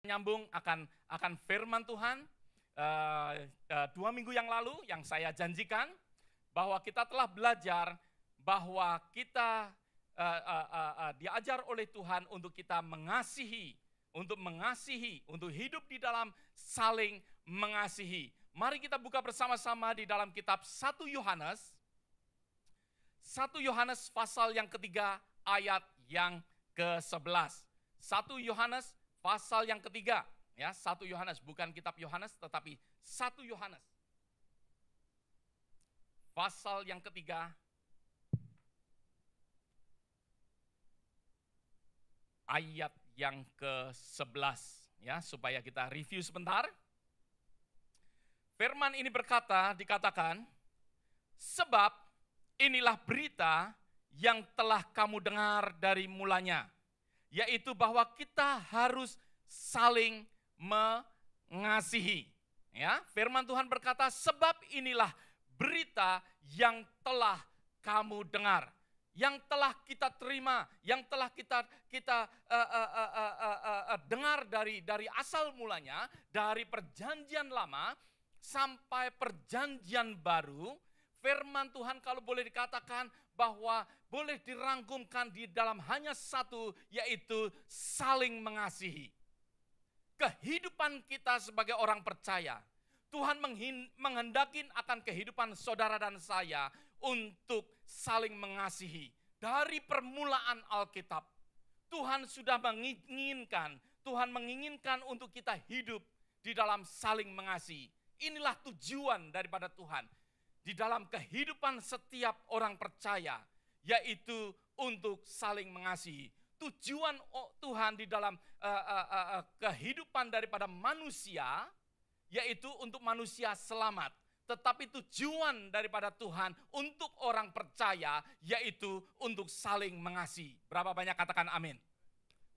Nyambung akan firman Tuhan. 2 minggu yang lalu yang saya janjikan bahwa kita telah belajar bahwa kita diajar oleh Tuhan untuk kita mengasihi, untuk hidup di dalam saling mengasihi. Mari kita buka bersama-sama di dalam kitab 1 Yohanes. 1 Yohanes pasal yang ketiga ayat yang ke-11. 1 Yohanes pasal yang ketiga, ya, 1 Yohanes, bukan kitab Yohanes tetapi 1 Yohanes. Pasal yang ketiga ayat yang ke-11, ya, supaya kita review sebentar. Firman ini dikatakan, sebab inilah berita yang telah kamu dengar dari mulanya, yaitu bahwa kita harus saling mengasihi. Ya, firman Tuhan berkata, sebab inilah berita yang telah kamu dengar, yang telah kita terima, yang telah kita dengar dari asal mulanya, dari perjanjian lama sampai perjanjian baru. Firman Tuhan kalau boleh dikatakan bahwa boleh dirangkumkan di dalam hanya satu, yaitu saling mengasihi. Kehidupan kita sebagai orang percaya, Tuhan menghendaki akan kehidupan saudara dan saya untuk saling mengasihi. Dari permulaan Alkitab, Tuhan sudah menginginkan untuk kita hidup di dalam saling mengasihi. Inilah tujuan daripada Tuhan di dalam kehidupan setiap orang percaya, yaitu untuk saling mengasihi. Tujuan Tuhan di dalam kehidupan daripada manusia, yaitu untuk manusia selamat. Tetapi tujuan daripada Tuhan untuk orang percaya, yaitu untuk saling mengasihi. Berapa banyak katakan amin?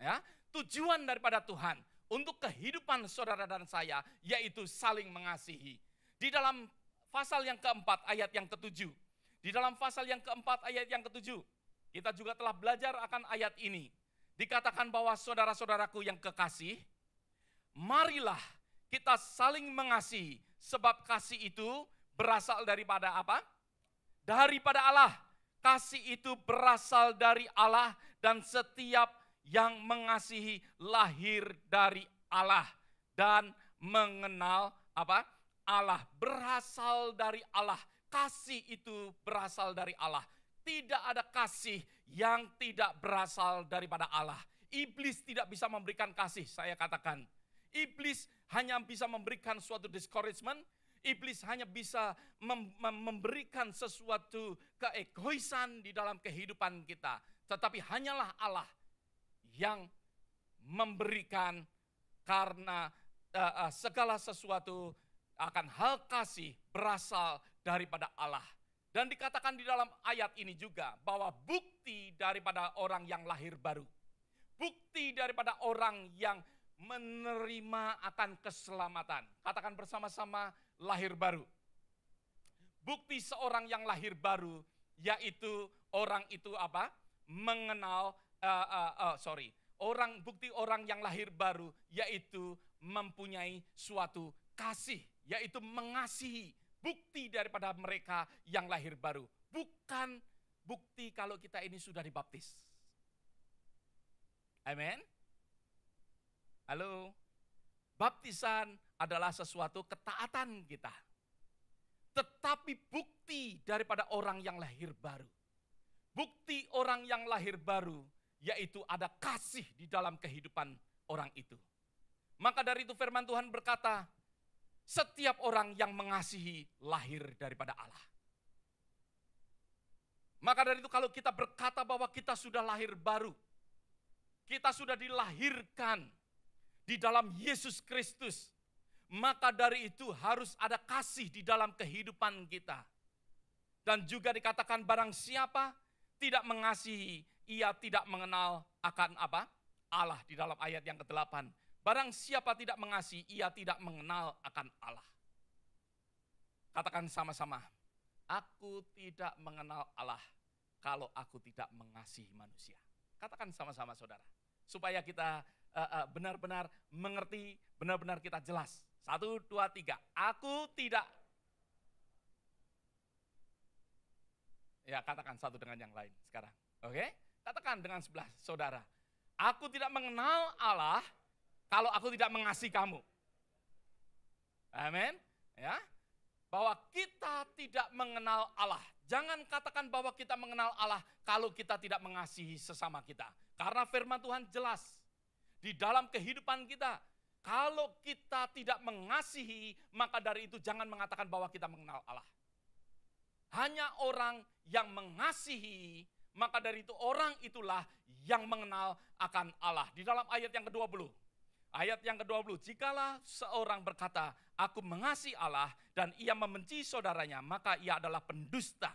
Ya, tujuan daripada Tuhan untuk kehidupan saudara dan saya, yaitu saling mengasihi. Di dalam pasal yang keempat ayat yang ketujuh. Di dalam pasal yang keempat ayat yang ketujuh, kita juga telah belajar akan ayat ini. Dikatakan bahwa saudara-saudaraku yang kekasih, marilah kita saling mengasihi, sebab kasih itu berasal daripada apa? Daripada Allah. Kasih itu berasal dari Allah, dan setiap yang mengasihi lahir dari Allah dan mengenal apa? Allah, berasal dari Allah. Kasih itu berasal dari Allah. Tidak ada kasih yang tidak berasal daripada Allah. Iblis tidak bisa memberikan kasih, saya katakan. Iblis hanya bisa memberikan suatu discouragement. Iblis hanya bisa memberikan sesuatu keegoisan di dalam kehidupan kita. Tetapi hanyalah Allah yang memberikan, karena segala sesuatu akan hal kasih berasal daripada Allah. Dan dikatakan di dalam ayat ini juga bahwa bukti daripada orang yang lahir baru, bukti daripada orang yang menerima akan keselamatan. Katakan bersama-sama, lahir baru. Bukti seorang yang lahir baru, yaitu orang itu apa? Mengenal, bukti orang yang lahir baru, yaitu mempunyai suatu kasih, yaitu mengasihi. Bukti daripada mereka yang lahir baru. Bukan bukti kalau kita ini sudah dibaptis. Amin. Halo. Baptisan adalah sesuatu ketaatan kita. Tetapi bukti daripada orang yang lahir baru. Bukti orang yang lahir baru, yaitu ada kasih di dalam kehidupan orang itu. Maka dari itu firman Tuhan berkata, setiap orang yang mengasihi lahir daripada Allah. Maka dari itu kalau kita berkata bahwa kita sudah lahir baru, kita sudah dilahirkan di dalam Yesus Kristus, maka dari itu harus ada kasih di dalam kehidupan kita. Dan juga dikatakan barang siapa tidak mengasihi, ia tidak mengenal akan apa? Allah, di dalam ayat yang ke-8. Barang siapa tidak mengasihi, ia tidak mengenal akan Allah. Katakan sama-sama, aku tidak mengenal Allah kalau aku tidak mengasihi manusia. Katakan sama-sama saudara, supaya kita benar-benar mengerti, benar-benar kita jelas. 1, 2, 3. Aku tidak. Ya, katakan satu dengan yang lain sekarang. Oke? Katakan dengan sebelah saudara. Aku tidak mengenal Allah kalau aku tidak mengasihi kamu. Amin. Ya. Bahwa kita tidak mengenal Allah. Jangan katakan bahwa kita mengenal Allah kalau kita tidak mengasihi sesama kita. Karena firman Tuhan jelas. Di dalam kehidupan kita. Kalau kita tidak mengasihi, maka dari itu jangan mengatakan bahwa kita mengenal Allah. Hanya orang yang mengasihi, maka dari itu orang itulah yang mengenal akan Allah. Di dalam ayat yang ke-20. Ayat yang ke-20, jikalau seorang berkata, aku mengasihi Allah dan ia membenci saudaranya, maka ia adalah pendusta.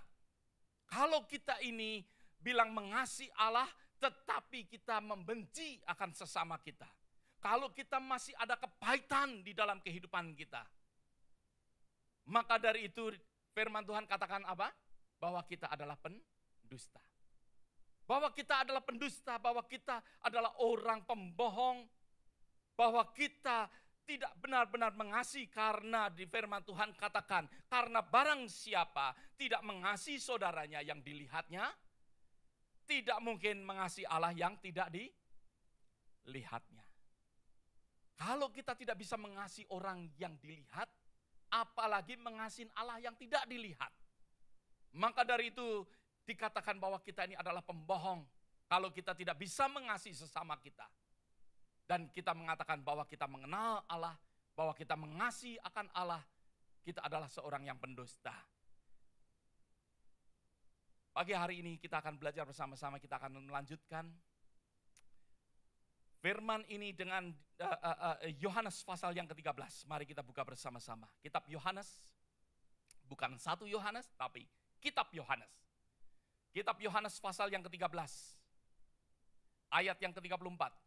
Kalau kita ini bilang mengasihi Allah, tetapi kita membenci akan sesama kita. Kalau kita masih ada kepahitan di dalam kehidupan kita, maka dari itu firman Tuhan katakan apa? Bahwa kita adalah pendusta. Bahwa kita adalah pendusta, bahwa kita adalah orang pembohong, bahwa kita tidak benar-benar mengasihi karena di firman Tuhan katakan, karena barang siapa tidak mengasihi saudaranya yang dilihatnya, tidak mungkin mengasihi Allah yang tidak dilihatnya. Kalau kita tidak bisa mengasihi orang yang dilihat, apalagi mengasihi Allah yang tidak dilihat. Maka dari itu dikatakan bahwa kita ini adalah pembohong. Kalau kita tidak bisa mengasihi sesama kita. Dan kita mengatakan bahwa kita mengenal Allah, bahwa kita mengasihi akan Allah, kita adalah seorang yang pendusta. Pagi hari ini kita akan belajar bersama-sama, kita akan melanjutkan firman ini dengan Yohanes pasal yang ke-13. Mari kita buka bersama-sama. Kitab Yohanes, bukan 1 Yohanes, tapi Kitab Yohanes. Kitab Yohanes pasal yang ke-13. Ayat yang ke-34.